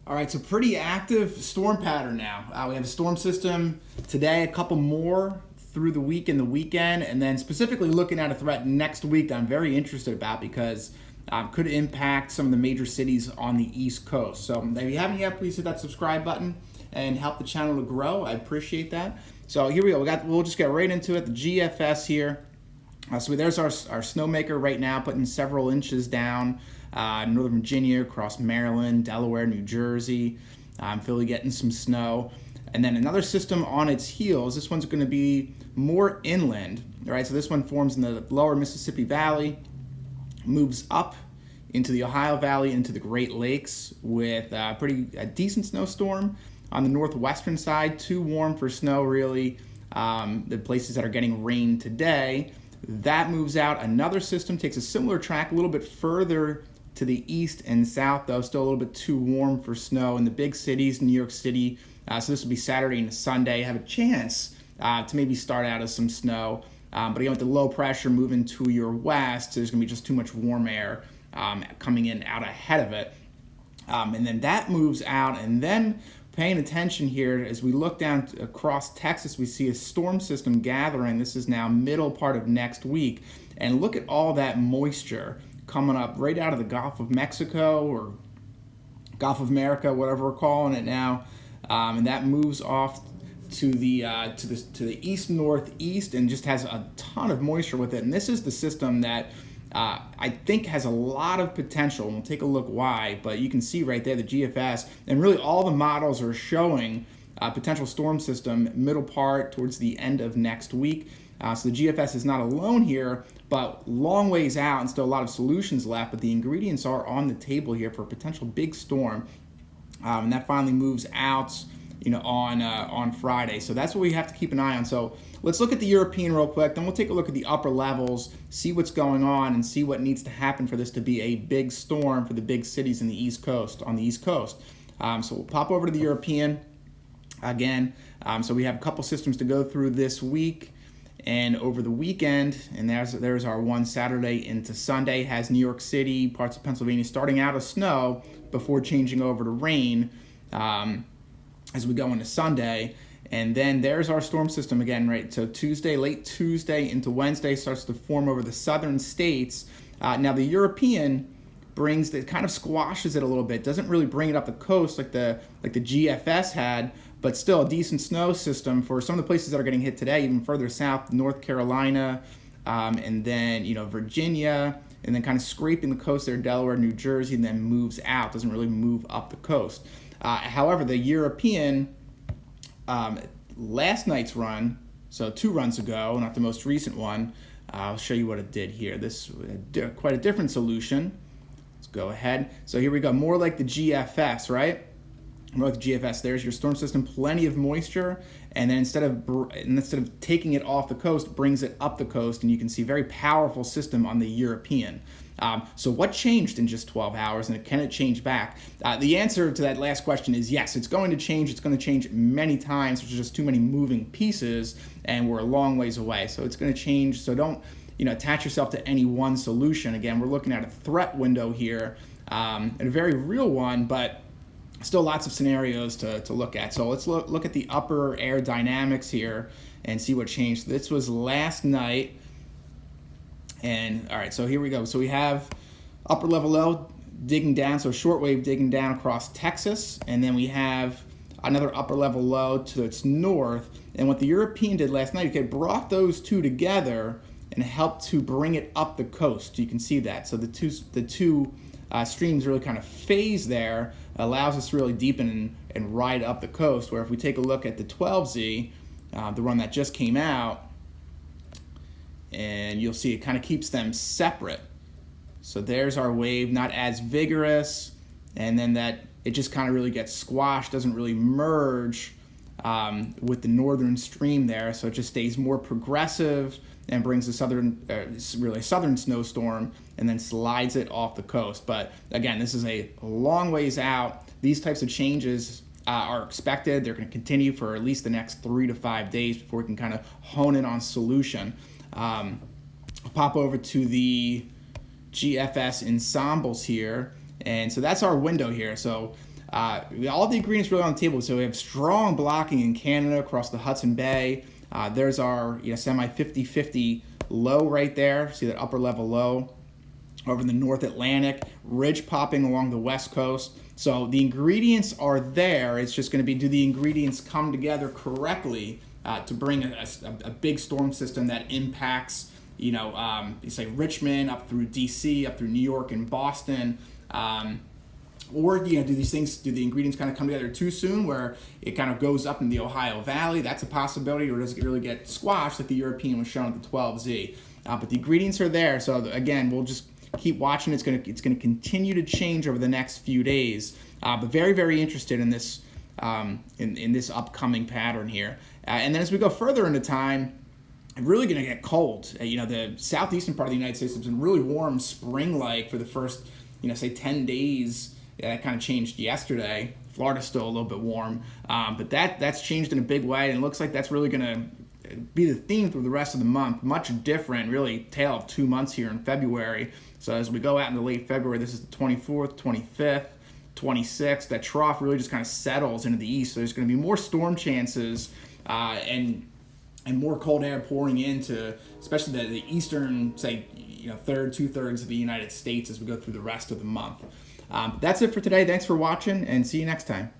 All right, so pretty active storm pattern now. We have a storm system today, a couple more through the week and the weekend, and then specifically looking at a threat next week that I'm very interested about because could impact some of the major cities on the East Coast. So if you haven't yet, please hit that subscribe button and help the channel to grow. I appreciate that. So here we go. We'll just get right into it. The GFS here. So there's our snowmaker right now, putting several inches down. Northern Virginia, across Maryland, Delaware, New Jersey, Philly getting some snow. And then another system on its heels. This one's going to be more inland. All right, so this one forms in the lower Mississippi Valley, moves up into the Ohio Valley, into the Great Lakes with a decent snowstorm on the northwestern side. Too warm for snow, really. The places that are getting rain today. That moves out. Another system takes a similar track a little bit further to the east and south, though still a little bit too warm for snow in the big cities, New York City. So this will be Saturday and Sunday. Have a chance to maybe start out as some snow. But again, with the low pressure moving to your west, there's going to be just too much warm air coming in out ahead of it. And then that moves out, and then paying attention here, as we look down across Texas, we see a storm system gathering. This is now middle part of next week. And look at all that moisture coming up right out of the Gulf of Mexico or Gulf of America, whatever we're calling it now. And that moves off to the east northeast and just has a ton of moisture with it. And this is the system that I think has a lot of potential, and we'll take a look why, but you can see right there the GFS, and really all the models are showing a potential storm system middle part towards the end of next week. So the GFS is not alone here, but long ways out and still a lot of solutions left, but the ingredients are on the table here for a potential big storm, and that finally moves out on Friday. So that's what we have to keep an eye on. So let's look at the European real quick, then we'll take a look at the upper levels, see what's going on, and see what needs to happen for this to be a big storm for the big cities in the East Coast, on the East Coast. So we'll pop over to the European again. So we have a couple systems to go through this week and over the weekend, and there's our one Saturday into Sunday. Has New York City, parts of Pennsylvania starting out as snow before changing over to rain as we go into Sunday. And then there's our storm system again, right? So Tuesday, late Tuesday into Wednesday starts to form over the southern states. Now the European kind of squashes it a little bit. Doesn't really bring it up the coast like the GFS had, but still a decent snow system for some of the places that are getting hit today, even further south, North Carolina, and then Virginia, and then kind of scraping the coast there, Delaware, New Jersey, and then moves out. Doesn't really move up the coast. However, the European last night's run, so 2 runs ago, not the most recent one, I'll show you what it did here. This was quite a different solution. Let's go ahead. So here we go, more like the GFS, right? More like the GFS. There's your storm system, plenty of moisture, and then instead of taking it off the coast, brings it up the coast, and you can see very powerful system on the European. So what changed in just 12 hours, and can it change back? The answer to that last question is yes, it's going to change. It's going to change many times. There's just too many moving pieces, and we're a long ways away. So it's going to change. So don't attach yourself to any one solution. Again, we're looking at a threat window here, and a very real one, but still lots of scenarios to look at. So let's look at the upper air dynamics here and see what changed. This was last night. And all right, so here we go. So we have upper level low digging down, so shortwave digging down across Texas, and then we have another upper level low to its north. And what the European did last night, it brought those two together and helped to bring it up the coast. You can see that. So the two streams really kind of phase there, allows us to really deepen and ride up the coast. Where if we take a look at the 12Z, the one that just came out, and you'll see it kind of keeps them separate. So there's our wave, not as vigorous, and then that it just kind of really gets squashed, doesn't really merge with the northern stream there, so it just stays more progressive and brings a southern snowstorm and then slides it off the coast. But again, this is a long ways out. These types of changes are expected. They're going to continue for at least the next 3 to 5 days before we can kind of hone in on solution. I'll pop over to the GFS ensembles here, and so that's our window here. So All the ingredients really on the table. So we have strong blocking in Canada across the Hudson Bay. There's our semi 50-50 low right there. See that upper level low over in the North Atlantic, ridge popping along the West Coast. So the ingredients are there. It's just going to be, do the ingredients come together correctly to bring a big storm system that impacts, you say Richmond up through DC, up through New York and Boston. Or do the ingredients kind of come together too soon where it kind of goes up in the Ohio Valley? That's a possibility. Or does it really get squashed like the European was shown at the 12Z? But the ingredients are there. So again, we'll just keep watching. It's gonna continue to change over the next few days. But very, very interested in this in this upcoming pattern here. And then as we go further into time, really going to get cold. The southeastern part of the United States has been really warm, spring-like for the first, say 10 days. Yeah, that kind of changed yesterday. Florida's still a little bit warm, but that's changed in a big way, and it looks like that's really going to be the theme through the rest of the month. Much different, really, tale of 2 months here in February. So as we go out into late February, this is the 24th, 25th, 26th. That trough really just kind of settles into the east. So there's going to be more storm chances and more cold air pouring into, especially the eastern, say, third, 2/3 of the United States as we go through the rest of the month. That's it for today. Thanks for watching, and see you next time.